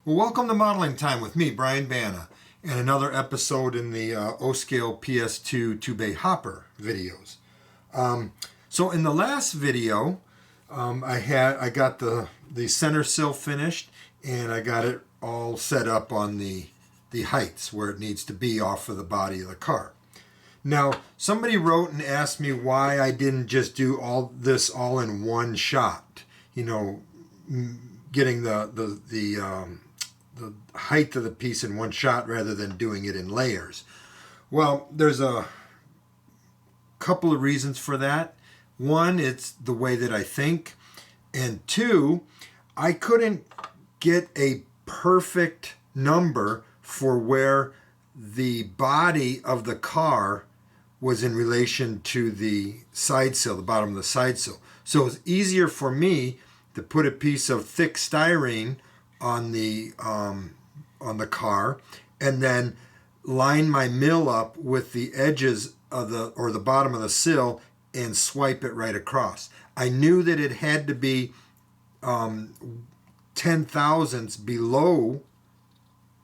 Well, welcome to Modeling Time with me, Brian Banna, and another episode in the O-Scale PS-2 two-bay hopper videos. So in the last video, I got the center sill finished, and I got it all set up on the heights where it needs to be off of the body of the car. Now, somebody wrote and asked me why I didn't just do all this all in one shot. You know, getting the height of the piece in one shot rather than doing it in layers. Well, there's a couple of reasons for that. One, it's the way that I think. And two, I couldn't get a perfect number for where the body of the car was in relation to the side sill, the bottom of the side sill. So it was easier for me to put a piece of thick styrene on the car, and then line my mill up with the edges of the bottom of the sill and swipe it right across. I knew that it had to be 10 thousandths below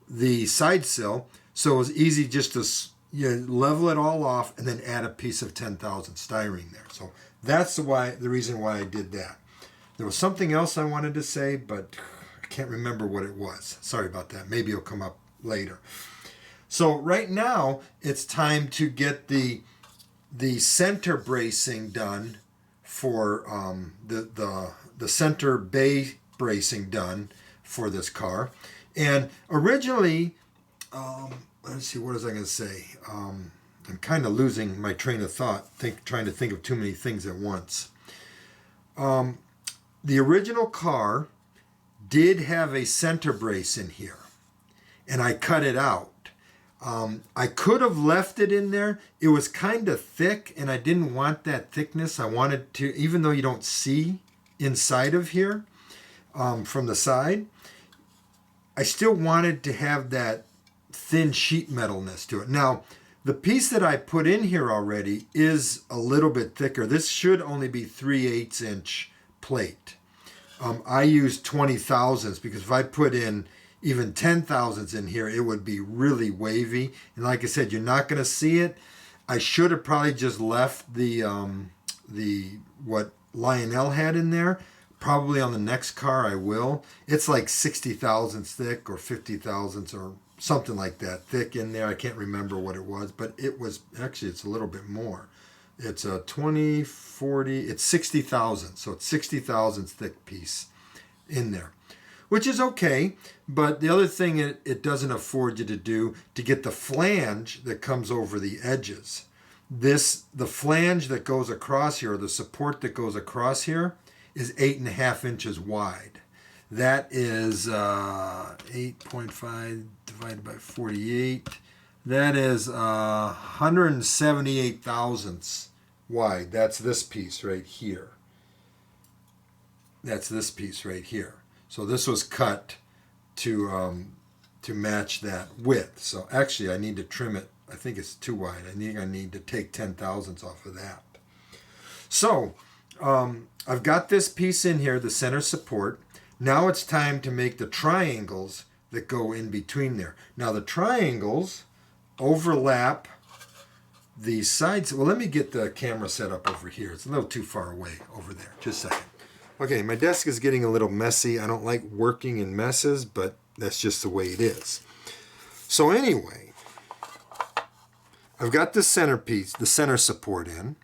the side sill, so it was easy just to level it all off and then add a piece of 10 thousandths styrene there. So that's the reason why I did that. There was something else I wanted to say, but I can't remember what it was. Sorry about that. Maybe it'll come up later. So right now, it's time to get the center bracing done for the center bay bracing done for this car. And originally, let's see, what was I going to say? I'm kind of losing my train of thought, trying to think of too many things at once. The original car did have a center brace in here, and I cut it out. I could have left it in there. It was kind of thick, and I didn't want that thickness. I wanted to, even though you don't see inside of here from the side, I still wanted to have that thin sheet metalness to it. Now, the piece that I put in here already is a little bit thicker. This should only be 3/8 inch plate. I use 20 thousandths because if I put in even 10 thousandths in here, it would be really wavy. And like I said, you're not going to see it. I should have probably just left the what Lionel had in there. Probably on the next car I will. It's like 60 thousandths thick or 50 thousandths or something like that thick in there. I can't remember what it was, but it was actually, it's a little bit more. It's a 20, 40, it's 60 thousandths. So it's 60 thousandths thick piece in there, which is okay. But the other thing it doesn't afford you to do, to get the flange that comes over the edges. The flange that goes across here, or the support that goes across here, is 8.5 inches wide. That is 8.5 divided by 48. That is 178 thousandths wide. That's this piece right here. That's this piece right here. So this was cut to match that width. So actually I need to trim it. I think it's too wide. I think I need to take 10 thousandths off of that. So I've got this piece in here, the center support. Now it's time to make the triangles that go in between there. Now the triangles overlap the sides. Well, let me get the camera set up over here. It's a little too far away over there. Just a second. Okay, my desk is getting a little messy. I don't like working in messes, but that's just the way it is. So anyway, I've got the centerpiece, the center support in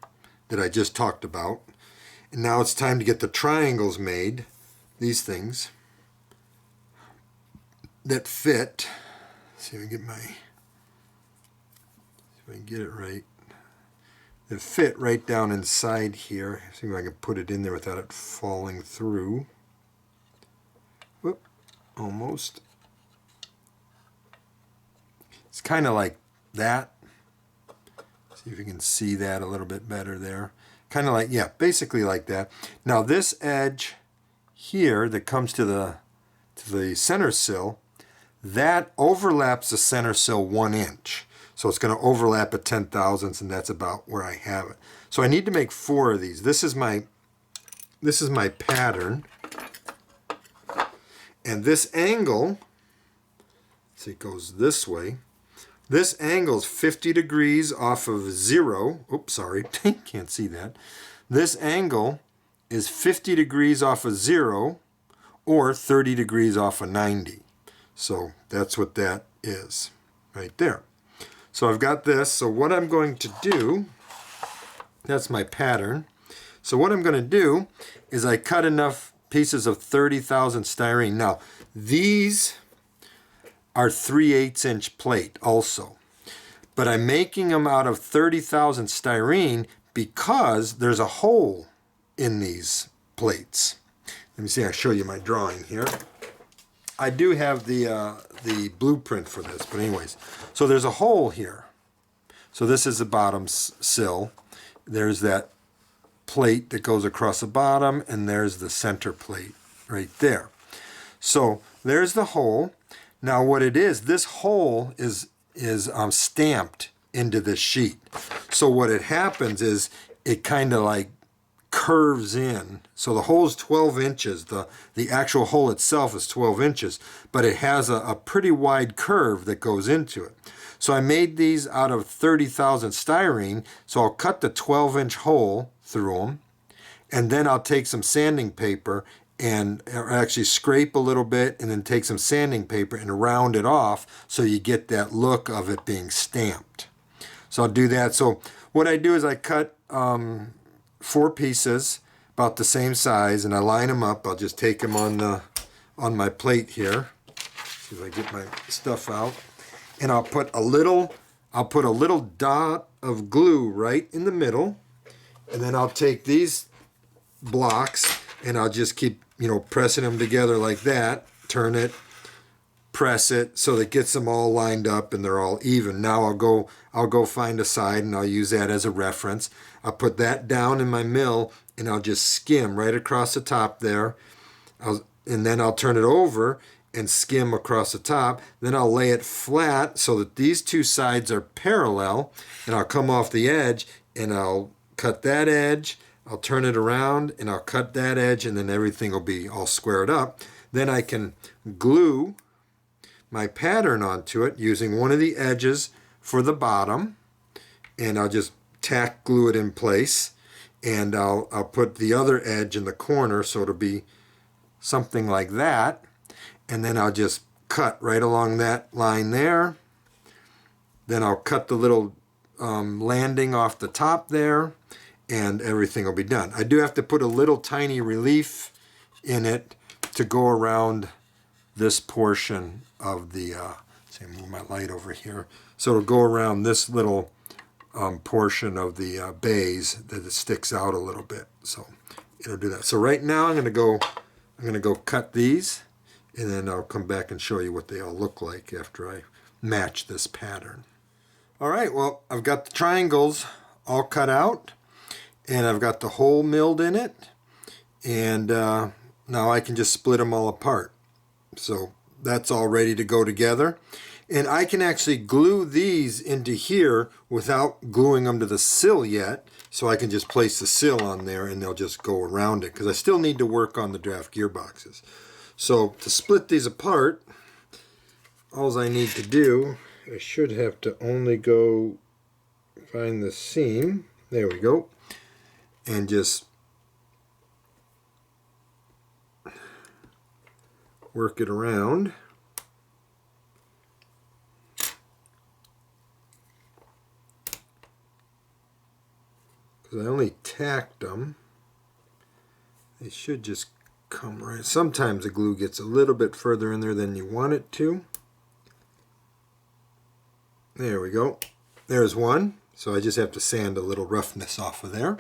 that I just talked about. And now it's time to get the triangles made, these things, that fit. Let's see if I can get it right. That fit right down inside here. See if I can put it in there without it falling through. Whoop, almost. It's kind of like that. See if you can see that a little bit better there. Kind of like, yeah, basically like that. Now this edge here that comes to the center sill, that overlaps the center sill 1 inch. So it's going to overlap at 10 thousandths, and that's about where I have it. So I need to make 4 of these. This is my pattern. And this angle see, it goes this way. This angle is 50 degrees off of 0. Oops, sorry, can't see that. This angle is 50 degrees off of 0 or 30 degrees off of 90. So that's what that is right there. So I've got this. So what I'm going to do, that's my pattern. So what I'm going to do is I cut enough pieces of 30,000 styrene. Now, these are 3/8 inch plate also. But I'm making them out of 30,000 styrene because there's a hole in these plates. Let me see, I'll show you my drawing here. I do have the blueprint for this, but anyways. So there's a hole here. So this is the bottom sill. There's that plate that goes across the bottom, and there's the center plate right there. So there's the hole. Now what it is, this hole is stamped into this sheet. So what it happens is it kind of like curves in. So the hole is 12 inches. The actual hole itself is 12 inches, but it has a pretty wide curve that goes into it. So I made these out of 30,000 styrene, so I'll cut the 12-inch hole through them, and then I'll take some sanding paper and actually scrape a little bit and then take some sanding paper and round it off so you get that look of it being stamped. So I'll do that. So what I do is I cut 4 pieces about the same size and I line them up. I'll just take them on my plate here. See if I get my stuff out. And I'll put a little dot of glue right in the middle, and then I'll take these blocks and I'll just keep, pressing them together like that, turn it, press it so that it gets them all lined up and they're all even. Now I'll go find a side and I'll use that as a reference. I'll put that down in my mill and I'll just skim right across the top there. And then I'll turn it over and skim across the top. Then I'll lay it flat so that these two sides are parallel, and I'll come off the edge and I'll cut that edge, I'll turn it around and I'll cut that edge, and then everything will be all squared up. Then I can glue my pattern onto it using one of the edges for the bottom, and I'll just tack glue it in place, and I'll put the other edge in the corner so it'll be something like that. And then I'll just cut right along that line there. Then I'll cut the little landing off the top there, and everything will be done. I do have to put a little tiny relief in it to go around this portion of the, see, move my light over here. So it'll go around this little portion of the bays that it sticks out a little bit. So it'll do that. So right now I'm gonna go cut these, and then I'll come back and show you what they all look like after I match this pattern. All right, well, I've got the triangles all cut out, and I've got the hole milled in it, and now I can just split them all apart. So that's all ready to go together. And I can actually glue these into here without gluing them to the sill yet, so I can just place the sill on there and they'll just go around it, because I still need to work on the draft gearboxes. So to split these apart, all I need to do, I should have to only go find the seam, there we go, and just work it around. Because I only tacked them, they should just come right. Sometimes the glue gets a little bit further in there than you want it to. There we go. There's one. So I just have to sand a little roughness off of there.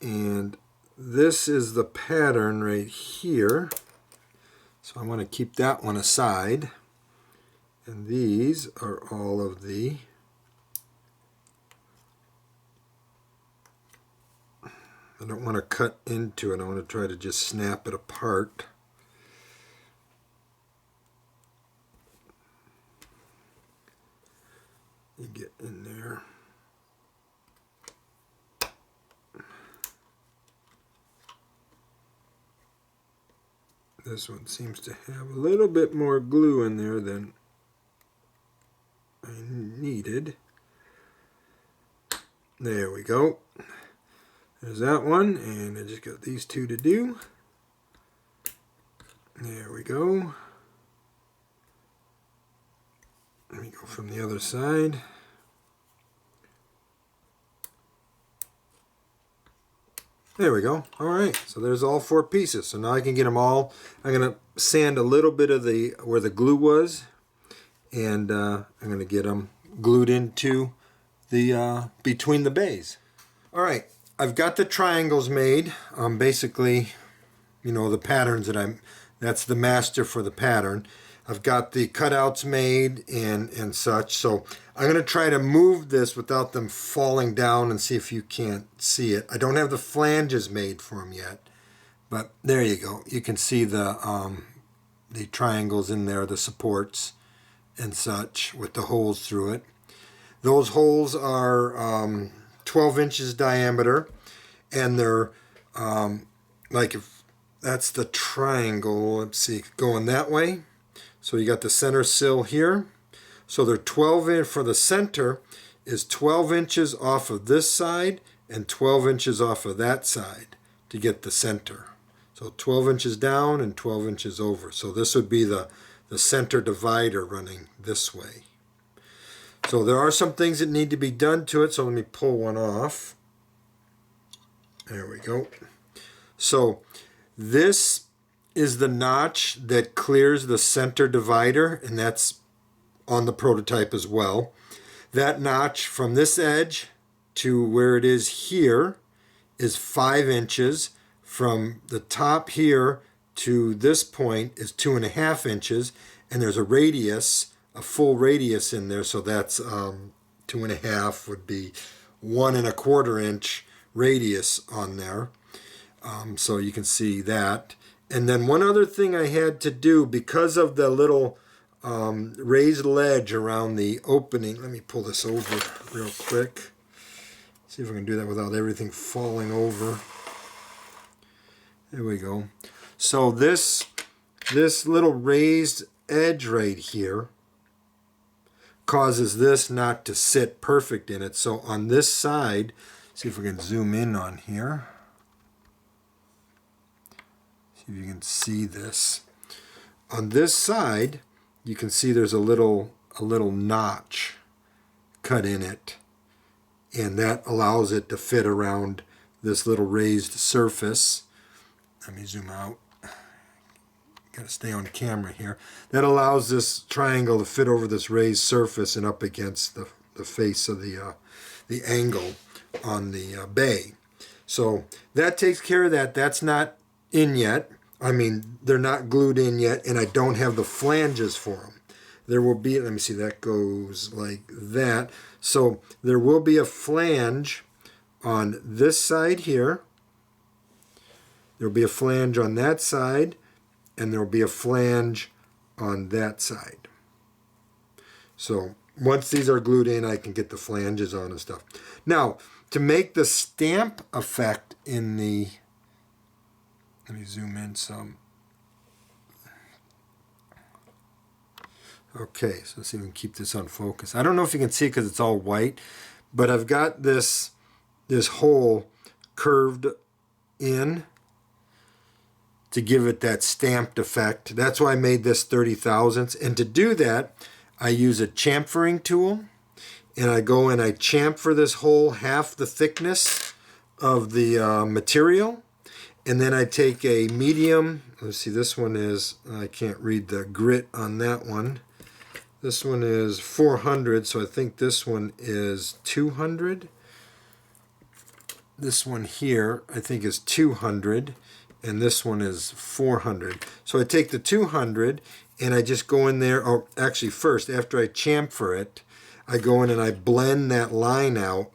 And this is the pattern right here. So I want to keep that one aside. And these are all of the I don't want to cut into it. I want to try to just snap it apart. You get in there. This one seems to have a little bit more glue in there than needed. There we go. There's that one, and I just got these two to do. There we go. Let me go from the other side. There we go. All right, so there's all 4 pieces. So now I can get them all. I'm going to sand a little bit of the where the glue was, and I'm going to get them glued into the between the bays. All right, I've got the triangles made. Basically, you know, the patterns that that's the master for the pattern. I've got the cutouts made and such. So I'm going to try to move this without them falling down and see if you can't see it. I don't have the flanges made for them yet, but there you go. You can see the triangles in there, the supports and such with the holes through it. Those holes are 12 inches diameter, and they're like, if that's the triangle, let's see, going that way. So you got the center sill here. So they're 12 in for the center is 12 inches off of this side and 12 inches off of that side to get the center. So 12 inches down and 12 inches over. So this would be the center divider running this way. So there are some things that need to be done to it. So let me pull one off. There we go. So this is the notch that clears the center divider, and that's on the prototype as well. That notch from this edge to where it is here is 5 inches. From the top here to this point is 2.5 inches, and there's a radius, a full radius in there, so that's 2.5 would be 1.25 inch radius on there. So you can see that. And then one other thing I had to do, because of the little raised ledge around the opening. Let me pull this over real quick. See if I can do that without everything falling over. There we go. So this little raised edge right here causes this not to sit perfect in it. So on this side, see if we can zoom in on here. See if you can see this. On this side, you can see there's a little notch cut in it, and that allows it to fit around this little raised surface. Let me zoom out. Got to stay on camera here. That allows this triangle to fit over this raised surface and up against the face of the angle on the bay. So that takes care of that. That's not in yet. I mean, they're not glued in yet, and I don't have the flanges for them. There will be, let me see, that goes like that. So there will be a flange on this side here. There will be a flange on that side, and there will be a flange on that side. So once these are glued in, I can get the flanges on and stuff. Now, to make the stamp effect in the, let me zoom in some. Okay, so let's see if we can keep this on focus. I don't know if you can see it because it's all white, but I've got this hole curved in to give it that stamped effect. That's why I made this 30 thousandths. And to do that, I use a chamfering tool, and I go and I chamfer this hole half the thickness of the material. And then I take a medium, let's see, this one is, I can't read the grit on that one. This one is 400, so I think this one is 200. This one here, I think, is 200, and this one is 400. So I take the 200, and I just go in there, or actually first, after I chamfer it, I go in and I blend that line out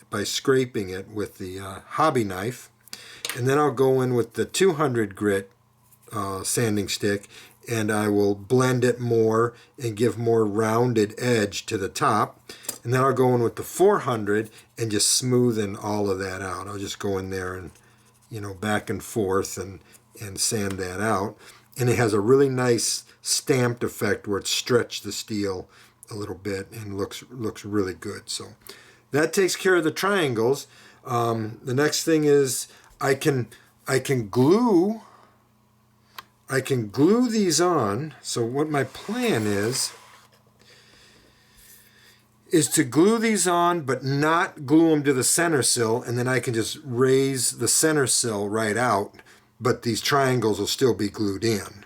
by scraping it with the hobby knife. And then I'll go in with the 200 grit sanding stick, and I will blend it more and give more rounded edge to the top. And then I'll go in with the 400 and just smoothen all of that out. I'll just go in there and, you know, back and forth and sand that out. And it has a really nice stamped effect where it stretched the steel a little bit and looks really good. So that takes care of the triangles. The next thing is I can glue these on. So what my plan is to glue these on, but not glue them to the center sill, and then I can just raise the center sill right out, but these triangles will still be glued in.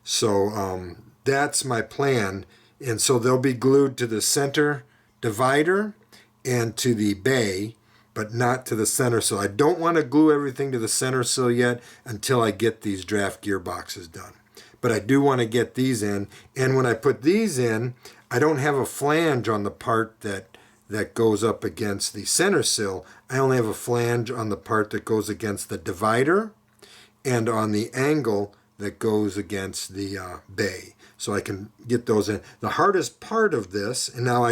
So that's my plan, and so they'll be glued to the center divider and to the bay, but not to the center sill. I don't want to glue everything to the center sill yet until I get these draft gearboxes done. But I do want to get these in, and when I put these in, I don't have a flange on the part that goes up against the center sill. I only have a flange on the part that goes against the divider and on the angle that goes against the bay. So I can get those in. The hardest part of this, and now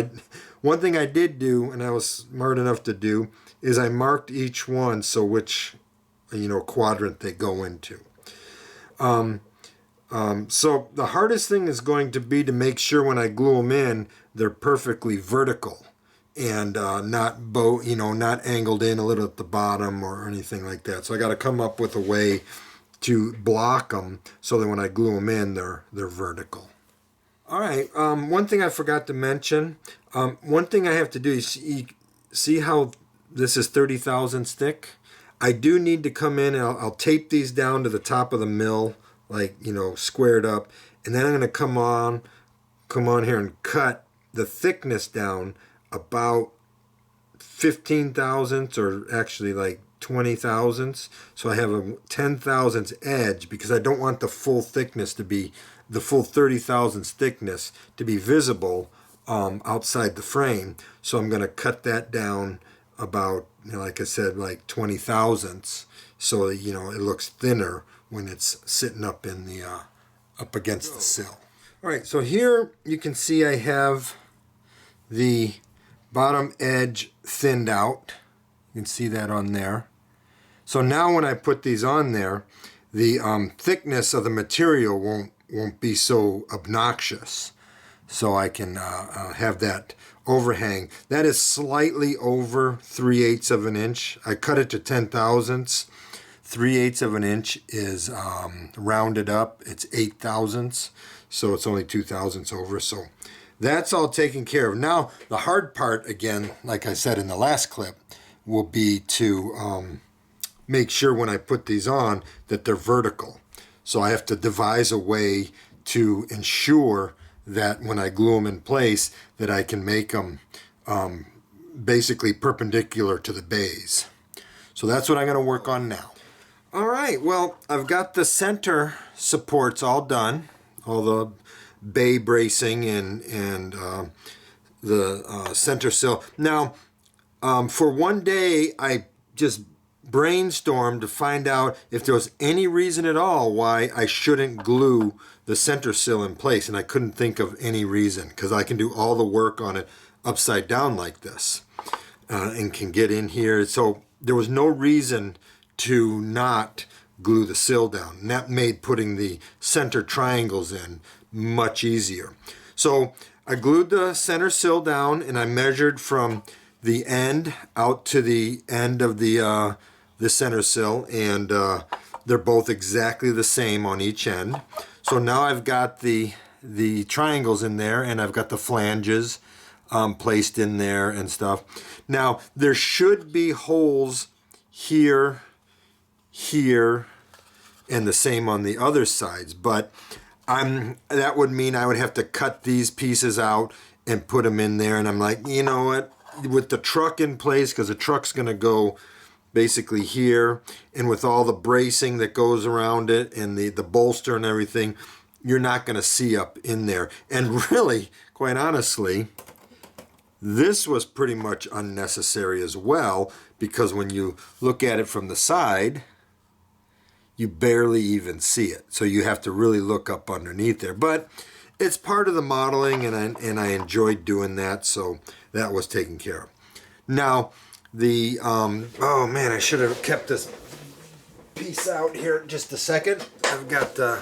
one thing I did do, and I was smart enough to do, is I marked each one so which quadrant they go into. So the hardest thing is going to be to make sure when I glue them in, they're perfectly vertical and not not angled in a little at the bottom or anything like that. So I got to come up with a way to block them so that when I glue them in, they're vertical. All right. One thing I forgot to mention. One thing I have to do is see how this is 30 thousandths thick. I do need to come in and I'll tape these down to the top of the mill, like squared up, and then I'm going to come on here and cut the thickness down about 15 thousandths, or actually like 20 thousandths, so I have a 10 thousandths edge, because I don't want the full thickness to be the full 30 thousandths thickness to be visible outside the frame. So I'm going to cut that down about, like I said, like 20 thousandths, so it looks thinner when it's sitting up in the up against the sill. All right, so here you can see I have the bottom edge thinned out. You can see that on there. So now when I put these on there, the thickness of the material won't be so obnoxious. So I can have that overhang. That is slightly over 3/8 of an inch. I cut it to 10 thousandths. 3/8 of an inch is rounded up. It's 8 thousandths, so it's only 2 thousandths over. So that's all taken care of. Now the hard part, again, like I said in the last clip, will be to make sure when I put these on that they're vertical. So I have to devise a way to ensure that when I glue them in place, that I can make them basically perpendicular to the bays. So that's what I'm going to work on now. All right, well, I've got the center supports all done, all the bay bracing and the center sill. Now, for one day, I just brainstormed to find out if there was any reason at all why I shouldn't glue the center sill in place, and I couldn't think of any reason, because I can do all the work on it upside down like this and can get in here. So there was no reason to not glue the sill down, and that made putting the center triangles in much easier. So I glued the center sill down, and I measured from the end out to the end of the center sill, and they're both exactly the same on each end. So now I've got the triangles in there, and I've got the flanges placed in there and stuff. Now there should be holes here, and the same on the other sides, but that would mean I would have to cut these pieces out and put them in there, and I'm like, you know what, with the truck in place, because the truck's going to go basically here, and with all the bracing that goes around it and the bolster and everything, you're not going to see up in there. And really, quite honestly, this was pretty much unnecessary as well, because when you look at it from the side, you barely even see it. So you have to really look up underneath there. But it's part of the modeling, and I enjoyed doing that, so that was taken care of. Now, the, oh man, I should have kept this piece out here just a second. I've got to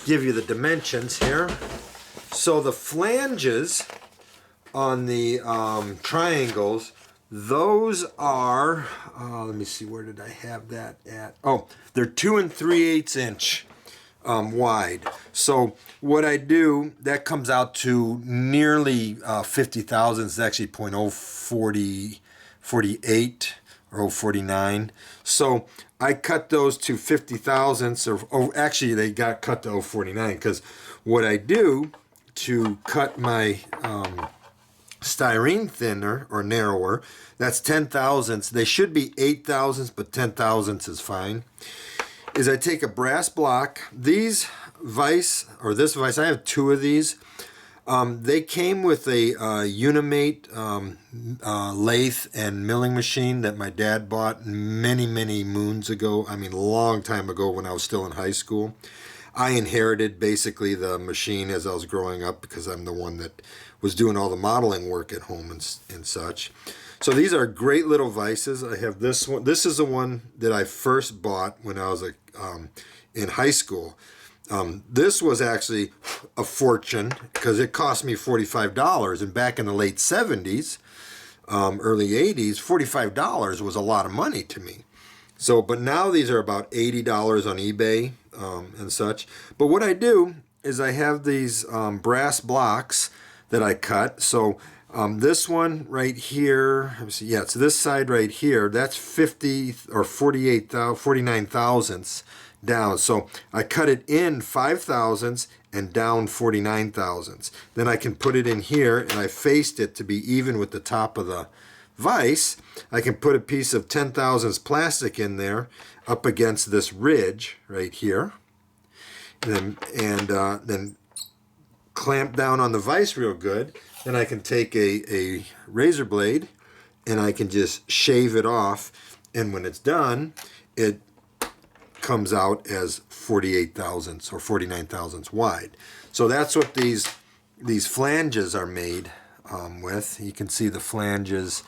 give you the dimensions here. So the flanges on the triangles, those are, let me see, where did I have that at? Oh, they're 2 3/8 inch wide. So what I do, that comes out to nearly 50 thousandths. It's actually 0.048 or 0.049. So I cut those to 50 thousandths, or actually they got cut to 0.049, because what I do to cut my styrene thinner or narrower, that's 10 thousandths. They should be 8 thousandths, but 10 thousandths is fine. Is I take a brass block. These vise, or this vise, I have 2 of these. They came with a Unimate lathe and milling machine that my dad bought many, many moons ago. I mean, a long time ago when I was still in high school. I inherited basically the machine as I was growing up, because I'm the one that was doing all the modeling work at home and such. So these are great little vices. I have this one. This is the one that I first bought when I was in high school. This was actually a fortune, because it cost me $45. And back in the late 70s, early 80s, $45 was a lot of money to me. So, but now these are about $80 on eBay and such. But what I do is I have these brass blocks that I cut. So this one right here, let me see, yeah, so this side right here, that's 50 or 49 thousandths down. So I cut it in 5 thousandths and down 49 thousandths. Then I can put it in here, and I faced it to be even with the top of the vise. I can put a piece of 10 thousandths plastic in there up against this ridge right here, and then clamp down on the vise real good. Then I can take a razor blade and I can just shave it off, and when it's done, it comes out as 48 thousandths or 49 thousandths wide. So that's what these flanges are made with. You can see the flanges.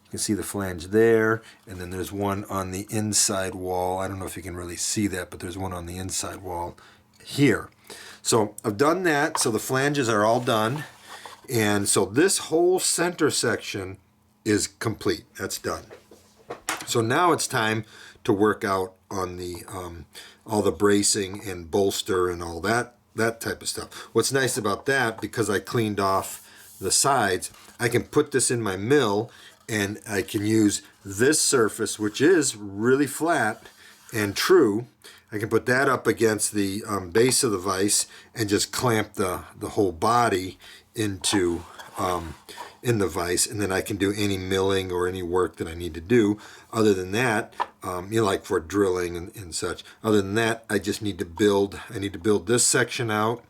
You can see the flange there, and then there's one on the inside wall. I don't know if you can really see that, but there's one on the inside wall here. So I've done that, so the flanges are all done. And so this whole center section is complete. That's done. So now it's time to work out on the all the bracing and bolster and all that type of stuff. What's nice about that, because I cleaned off the sides, I can put this in my mill, and I can use this surface, which is really flat and true. I can put that up against the base of the vise and just clamp the whole body into in the vise, and then I can do any milling or any work that I need to do. Other than that, like for drilling and such. Other than that, I just need to build. I need to build this section out.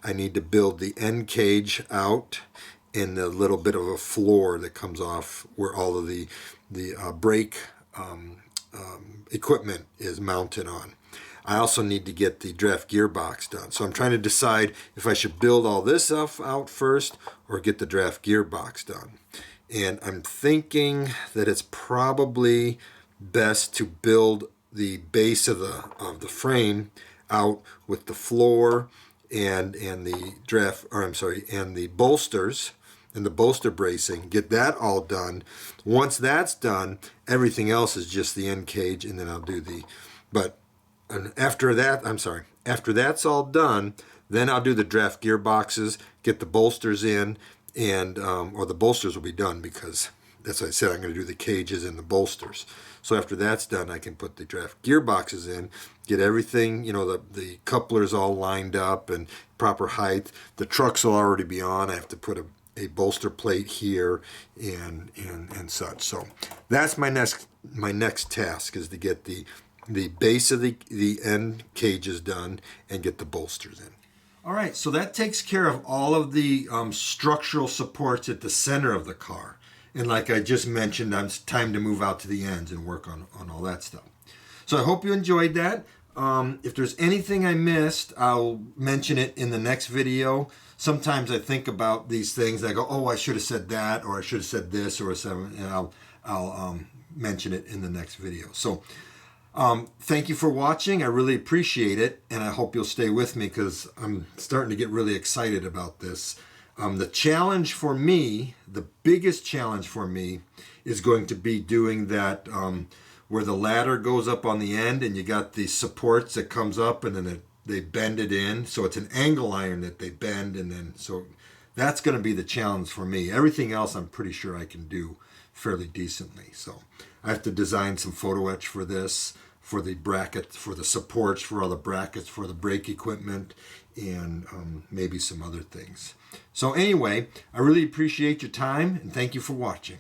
I need to build the end cage out, and the little bit of a floor that comes off where all of the brake equipment is mounted on. I also need to get the draft gearbox done. So I'm trying to decide if I should build all this stuff out first or get the draft gearbox done. And I'm thinking that it's probably best to build the base of the frame out with the floor and the and the bolsters and the bolster bracing. Get that all done. Once that's done, everything else is just the end cage, and then I'll do and after that's all done, then I'll do the draft gearboxes, get the bolsters in, and or the bolsters will be done, because that's what I said, I'm going to do the cages and the bolsters. So after that's done, I can put the draft gearboxes in, get everything, the couplers all lined up and proper height. The trucks will already be on. I have to put a bolster plate here and such. So that's my next task, is to get the base of the end cages done and get the bolsters in. All right, so that takes care of all of the structural supports at the center of the car. And like I just mentioned, it's time to move out to the ends and work on all that stuff. So I hope you enjoyed that. If there's anything I missed, I'll mention it in the next video. Sometimes I think about these things, I go, oh, I should have said that, or I should have said this, and I'll mention it in the next video. So thank you for watching. I really appreciate it, and I hope you'll stay with me, because I'm starting to get really excited about this. The challenge for me, the biggest challenge for me, is going to be doing that where the ladder goes up on the end and you got the supports that comes up and then they bend it in. So it's an angle iron that they bend, and then so that's going to be the challenge for me. Everything else I'm pretty sure I can do fairly decently. So I have to design some photo etch for this, for the brackets, for the supports, for all the brackets, for the brake equipment, and maybe some other things. So anyway, I really appreciate your time and thank you for watching.